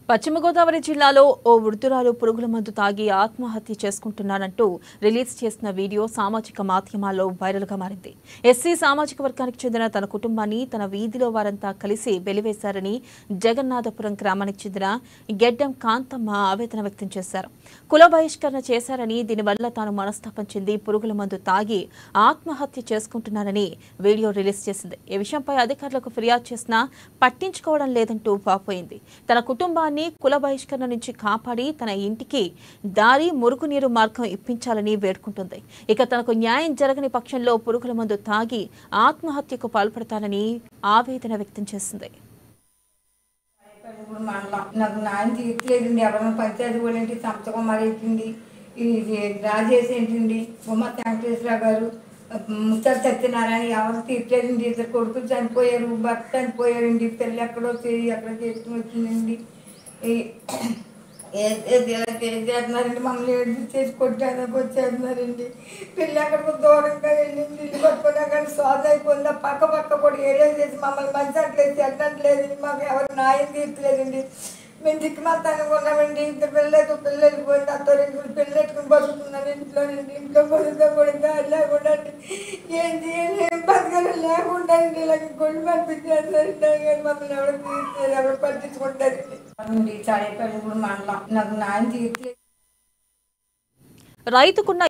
పశ్చిమ గోదావరి జిల్లాలో ఓ వృద్ధురాలు పురుగుల మందు తాగి ఆత్మహత్య చేసుకుంటున్నానంటూ రిలీజ్ చేసిన వీడియో సామాజిక మాధ్యమాల్లో వైరల్గా మారింది. ఎస్సీ సామాజిక వర్గానికి చెందిన తన కుటుంబాన్ని తన వీధిలో వారంతా కలిసి వెలివేశారని జగన్నాథపురం గ్రామానికి చెందిన గెడ్డం కాంతమ్మ ఆవేదన వ్యక్తం చేశారు. కుల బహిష్కరణ చేశారని దీనివల్ల తాను మనస్తాపం చెంది పురుగుల మందు తాగి ఆత్మహత్య చేసుకుంటున్నానని వీడియో రిలీజ్ చేసింది. ఈ విషయంపై అధికారులకు ఫిర్యాదు చేసినా పట్టించుకోవడం లేదంటూ వాపోయింది. తన కుటుంబాన్ని కుల బహిష్కరణ నుంచి కాపాడి తన ఇంటికి దారి మురుగునీరు మార్గం ఇప్పించాలని వేడుకుంటుంది. ఇక తనకు న్యాయం జరగని పక్షంలో పురుగుల మందు తాగి ఆత్మహత్యకు పాల్పడతానని ఆవేదన వ్యక్తం చేసింది. నాకు న్యాయం తీర్చలేదండి. ఎవరైనా పంచాయతీ వాళ్ళేంటి సంతకం మరేంటి ఇది రాజేసి ఏంటండి బొమ్మ వెంకటేశ్వర గారు ముత్తర్ సత్యనారాయణ ఎవరు తీర్చలేదండి. ఇద్దరు కొడుకులు చనిపోయారు, భర్త చనిపోయారండి, పెళ్ళి ఎక్కడో ఎక్కడ చేసుకుని వచ్చిందండి. చేస్తున్నారండి, మమ్మల్ని ఏడు చేసి కొట్టానికి వచ్చేస్తున్నారండి. పెళ్ళి ఎక్కడికి దూరంగా వెళ్ళింది, ఇల్లు పట్టుకొని అక్కడ స్వాద అయిపోయింది. పక్క కూడా ఏరియా చేసి మమ్మల్ని మంచట్లేదు, చెట్టట్లేదండి. మాకు ఎవరు న్యాయం తీర్చలేదండి. మేము దిక్కుమాతానికి ఉన్నామండి. ఇద్దరు పిల్లలు వెళ్ళిపోయింది. అత్తోరింటి పెళ్ళి పెట్టుకుని బతుకుతున్నాను ఇంట్లో బతుకుతా కూడా గాలి లేకుండా ఏం చేయాలి, ఏం బతకాలి లేకుండా ఇలాగ గొడ్డు పంపించేస్తారండి. మమ్మల్ని ఎవరు తీర్చలేదు, ఎవరు పట్టించుకుంటారండి. చాడేపల్లి మండలం నాకు న్యాయం తీర్చలేదు. రైతుకున్న